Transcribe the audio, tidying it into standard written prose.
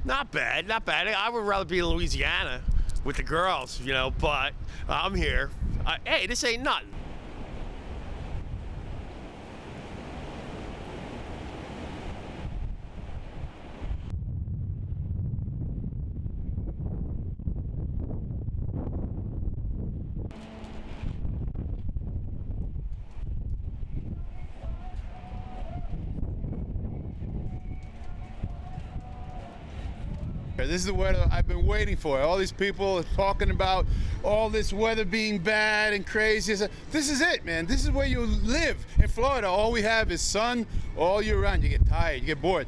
Not bad, not bad. I would rather be in Louisiana with the girls, you know, but I'm here. Hey, this ain't nothing. This is the weather I've been waiting for. All these people are talking about all this weather being bad and crazy. This is it, man. This is where you live in Florida. All we have is sun all year round. You get tired, you get bored.